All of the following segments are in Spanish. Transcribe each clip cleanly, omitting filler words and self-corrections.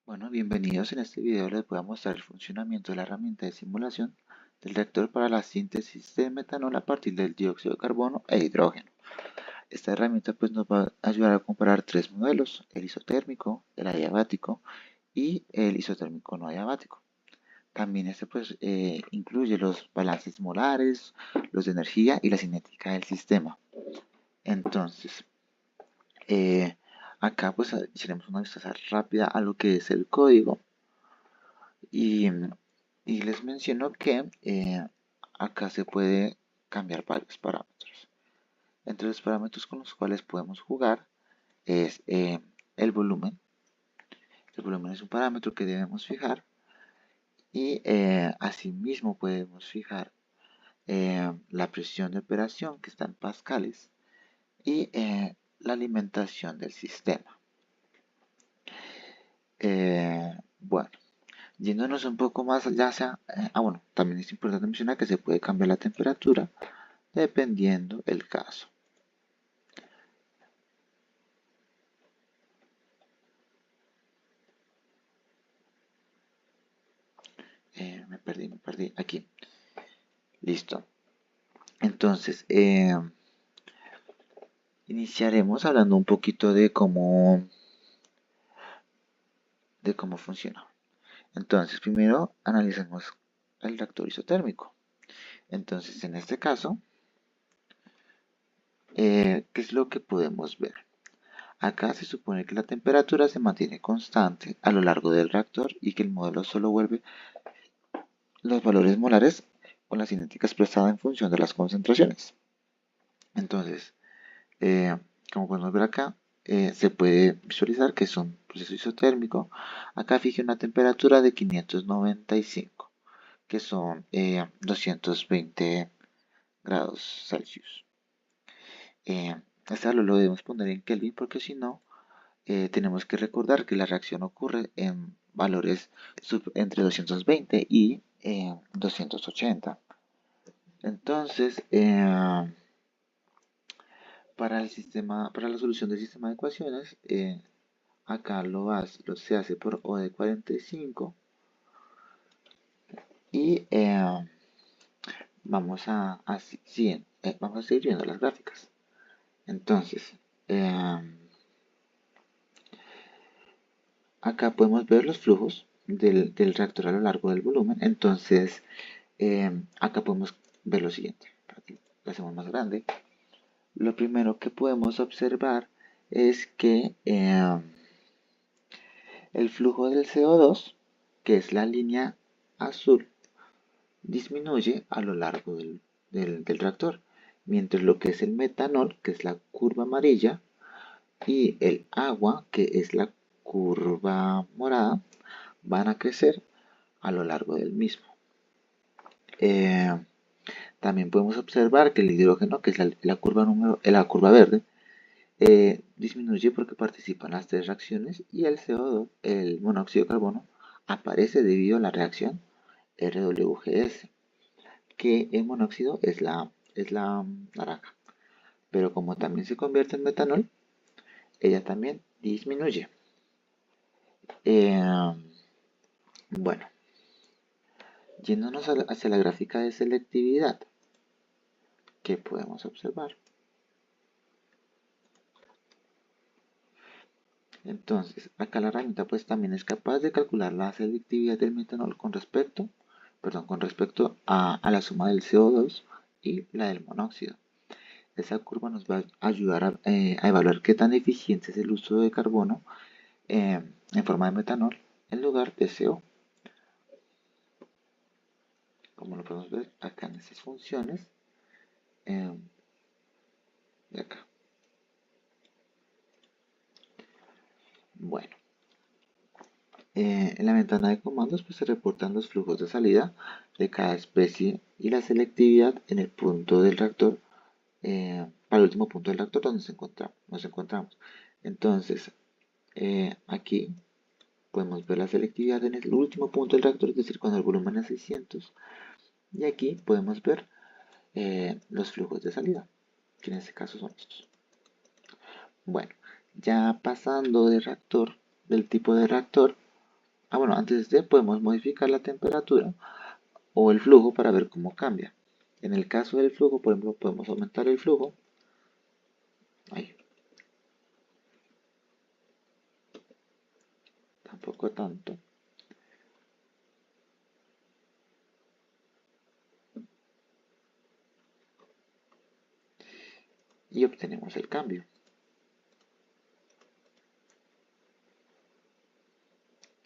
Bueno, bienvenidos. En este video les voy a mostrar el funcionamiento de la herramienta de simulación del reactor para la síntesis de metanol a partir del dióxido de carbono e hidrógeno. Esta herramienta pues nos va a ayudar a comparar tres modelos: el isotérmico, el adiabático y el isotérmico no adiabático. También este pues incluye los balances molares, los de energía y la cinética del sistema. Entonces, eh, acá pues hicimos una vista rápida a lo que es el código. Y, y les menciono que acá se puede cambiar varios parámetros. Entre los parámetros con los cuales podemos jugar es el volumen. El volumen es un parámetro que debemos fijar y asimismo podemos fijar la presión de operación, que está en pascales, y la alimentación del sistema. Bueno, yéndonos un poco más allá, bueno, también es importante mencionar que se puede cambiar la temperatura dependiendo el caso. Me perdí, aquí, listo. Entonces, iniciaremos hablando un poquito de cómo funciona. Entonces, primero analicemos el reactor isotérmico. Entonces, en este caso, ¿qué es lo que podemos ver? Acá se supone que la temperatura se mantiene constante a lo largo del reactor y que el modelo solo vuelve los valores molares con la cinética expresada en función de las concentraciones. Entonces, eh, como podemos ver acá, se puede visualizar que es un proceso isotérmico. Acá fijé una temperatura de 595, que son 220 grados Celsius. Este valor lo debemos poner en Kelvin porque si no, tenemos que recordar que la reacción ocurre en valores entre 220 y 280. Entonces, para la solución del sistema de ecuaciones, acá se hace por O de 45 y vamos a seguir viendo las gráficas. Entonces, acá podemos ver los flujos del reactor a lo largo del volumen. Entonces, acá podemos ver lo siguiente. Lo hacemos más grande. Lo primero que podemos observar es que el flujo del CO2, que es la línea azul, disminuye a lo largo del reactor, mientras lo que es el metanol, que es la curva amarilla, y el agua, que es la curva morada, van a crecer a lo largo del mismo. Eh, También podemos observar que el hidrógeno, que es la curva verde, disminuye porque participan las tres reacciones y el CO2, el monóxido de carbono, aparece debido a la reacción RWGS, que el monóxido es la naranja. Pero como también se convierte en metanol, ella también disminuye. Eh, bueno, yéndonos hacia la gráfica de selectividad, ¿qué podemos observar? Entonces, acá la herramienta pues también es capaz de calcular la selectividad del metanol con respecto a la suma del CO2 y la del monóxido. Esa curva nos va a ayudar a evaluar qué tan eficiente es el uso de carbono en forma de metanol en lugar de CO. Como lo podemos ver acá en estas funciones eh, de acá. Bueno, en la ventana de comandos pues, se reportan los flujos de salida de cada especie y la selectividad en el punto del reactor, para el último punto del reactor donde nos encontramos. Entonces, aquí podemos ver la selectividad en el último punto del reactor, es decir, cuando el volumen es 600. Y aquí podemos ver los flujos de salida, que en este caso son estos. Bueno, ya pasando del tipo de reactor, bueno, antes de podemos modificar la temperatura o el flujo para ver cómo cambia. En el caso del flujo, por ejemplo, podemos aumentar el flujo. Ahí, tampoco tanto. Y obtenemos el cambio.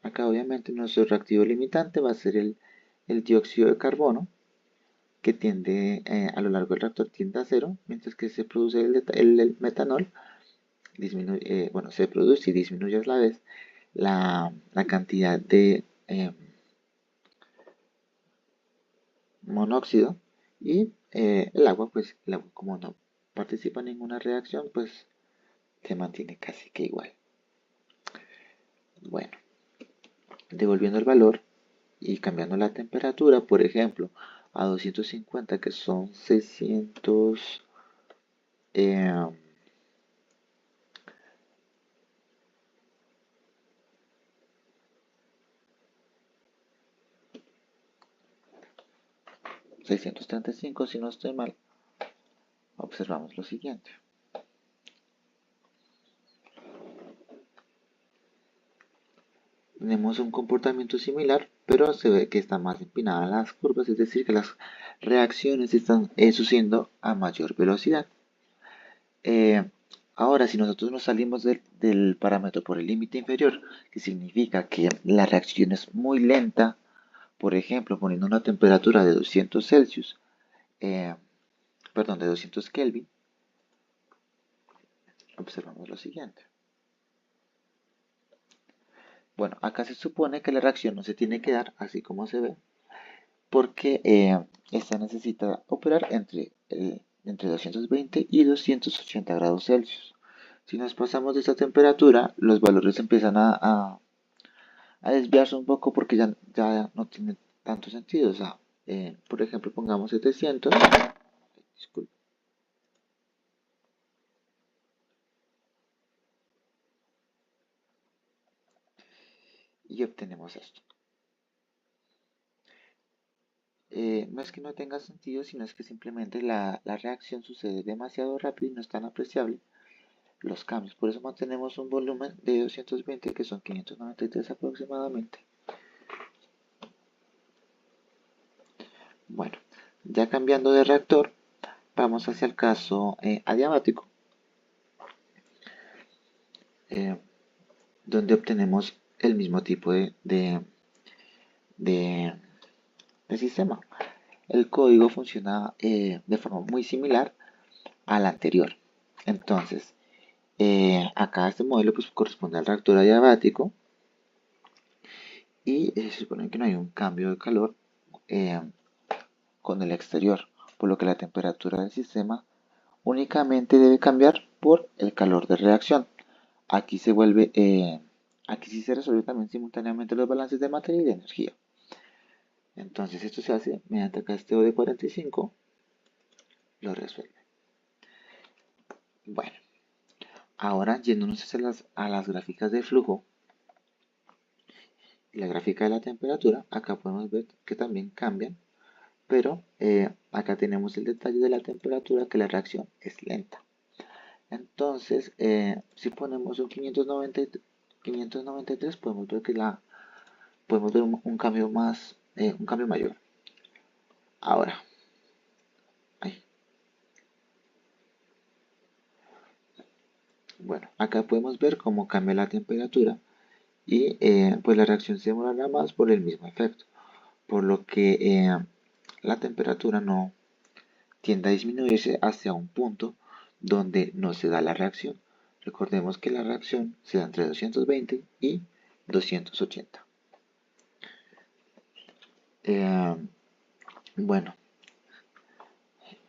Acá obviamente nuestro reactivo limitante va a ser el dióxido de carbono, que tiende a lo largo del reactor tiende a cero, mientras que se produce el metanol, bueno, se produce y disminuye a la vez la cantidad de monóxido y el agua, pues el agua como no participa en ninguna reacción, pues se mantiene casi que igual. Bueno, devolviendo el valor y cambiando la temperatura, por ejemplo, a 250 que son 635 si no estoy mal, observamos lo siguiente. Tenemos un comportamiento similar, pero se ve que está más empinada las curvas, es decir, que las reacciones están sucediendo a mayor velocidad. Eh, Ahora, si nosotros nos salimos del parámetro por el límite inferior, que significa que la reacción es muy lenta, por ejemplo, poniendo una temperatura de 200 Celsius, eh, perdón, de 200 Kelvin, observamos lo siguiente. Bueno, acá se supone que la reacción no se tiene que dar así como se ve, porque esta necesita operar entre 220 y 280 grados Celsius. Si nos pasamos de esta temperatura, los valores empiezan a desviarse un poco porque ya no tiene tanto sentido. O sea, por ejemplo, pongamos 700, disculpe, y obtenemos esto. No es que no tenga sentido, sino es que simplemente la reacción sucede demasiado rápido y no es tan apreciable los cambios. Por eso mantenemos un volumen de 220, que son 593 aproximadamente. Bueno, ya cambiando de reactor, vamos hacia el caso adiabático, eh, donde obtenemos el mismo tipo de, de sistema. El código funciona de forma muy similar al anterior. Entonces, acá este modelo pues, corresponde al reactor adiabático y se supone que no hay un cambio de calor eh, con el exterior, por lo que la temperatura del sistema únicamente debe cambiar por el calor de reacción. Aquí se vuelve, aquí sí se resuelve también simultáneamente los balances de materia y de energía. Entonces esto se hace mediante casteo de 45, lo resuelve. Bueno, ahora yéndonos a las gráficas de flujo y la gráfica de la temperatura, acá podemos ver que también cambian, pero acá tenemos el detalle de la temperatura, que la reacción es lenta. Entonces, si ponemos un 593, podemos ver que podemos ver un cambio más, un cambio mayor. Ahora, ahí. Bueno, acá podemos ver cómo cambia la temperatura y pues la reacción se demorará más por el mismo efecto, por lo que la temperatura no tiende a disminuirse hacia un punto donde no se da la reacción. Recordemos que la reacción se da entre 220 y 280. Eh, bueno,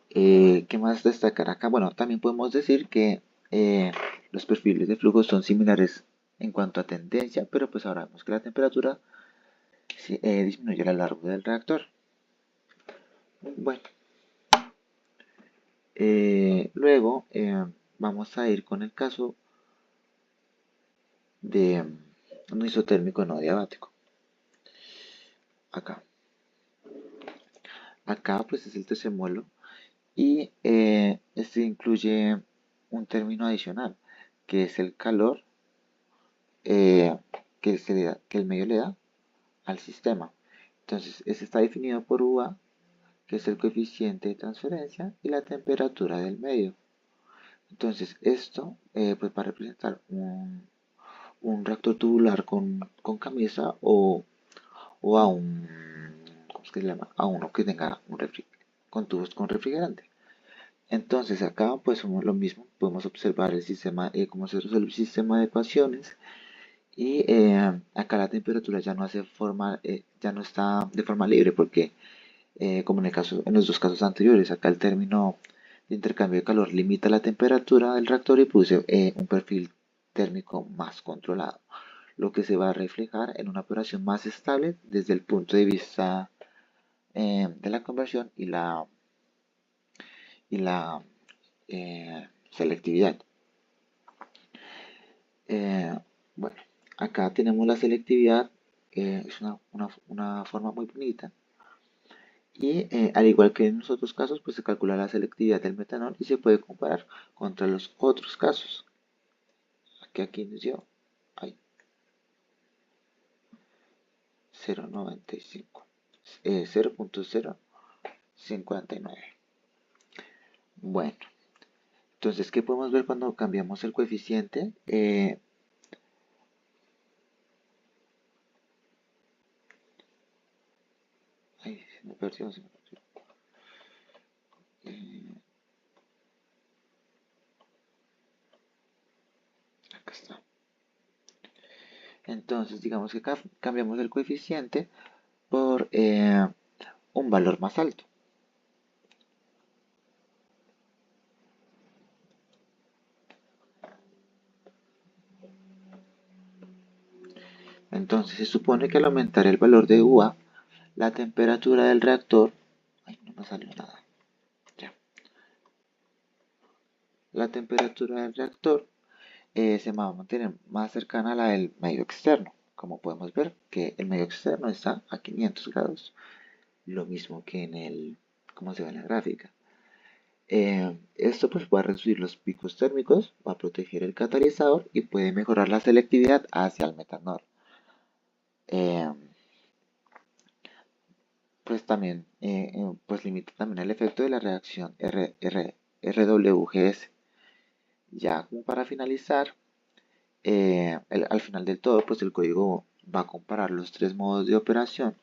¿qué más destacar acá? Bueno, también podemos decir que los perfiles de flujo son similares en cuanto a tendencia, pero pues ahora vemos que la temperatura disminuye a lo largo del reactor. Bueno, luego vamos a ir con el caso de un isotérmico no diabático. acá. Acá pues es el tercer módulo y este incluye un término adicional que es el calor que el medio le da al sistema. Entonces, este está definido por UA, que es el coeficiente de transferencia, y la temperatura del medio. Entonces, esto pues va a representar un reactor tubular con camisa o a un, ¿cómo es que se llama? A uno que tenga con tubos con refrigerante. Entonces, acá pues somos lo mismo, podemos observar el sistema, cómo se resuelve el sistema de ecuaciones. Y acá la temperatura ya no ya no está de forma libre porque como en los dos casos anteriores, acá el término de intercambio de calor limita la temperatura del reactor y produce un perfil térmico más controlado, lo que se va a reflejar en una operación más estable desde el punto de vista de la conversión y la selectividad. Eh, bueno, acá tenemos la selectividad, es una forma muy bonita. Y al igual que en los otros casos, pues se calcula la selectividad del metanol y se puede comparar contra los otros casos. Aquí nos dio ay, 0.95, 0.059. Bueno, entonces, ¿qué podemos ver cuando cambiamos el coeficiente? Se me perdió, se me perdió. Eh, Acá está. Entonces, digamos que cambiamos el coeficiente por un valor más alto. Entonces, se supone que al aumentar el valor de UA, la temperatura del reactor, ay, no me salió nada, ya. La temperatura del reactor se va a mantener más cercana a la del medio externo. Como podemos ver que el medio externo está a 500 grados, lo mismo que como se ve en la gráfica. Esto pues va a reducir los picos térmicos, va a proteger el catalizador y puede mejorar la selectividad hacia el metanol. Eh, pues también pues limita también el efecto de la reacción RWGS. Ya como para finalizar, al final del todo, pues el código va a comparar los tres modos de operación.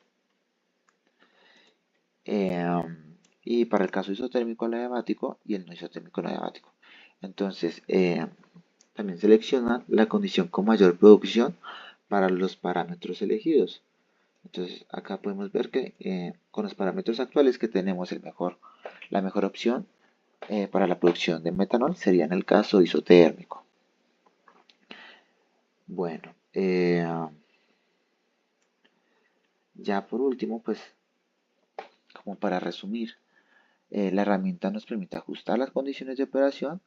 eh, y para el caso isotérmico adiabático y el no isotérmico adiabático. Entonces, también selecciona la condición con mayor producción para los parámetros elegidos. Entonces, acá podemos ver que con los parámetros actuales que tenemos la mejor opción para la producción de metanol sería en el caso isotérmico. Bueno, ya por último, pues como para resumir, la herramienta nos permite ajustar las condiciones de operación,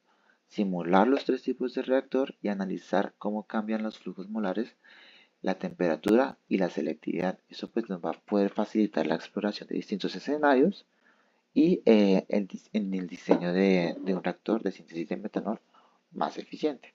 simular los tres tipos de reactor y analizar cómo cambian los flujos molares, la temperatura y la selectividad. Eso pues nos va a poder facilitar la exploración de distintos escenarios y en el diseño de un reactor de síntesis de metanol más eficiente.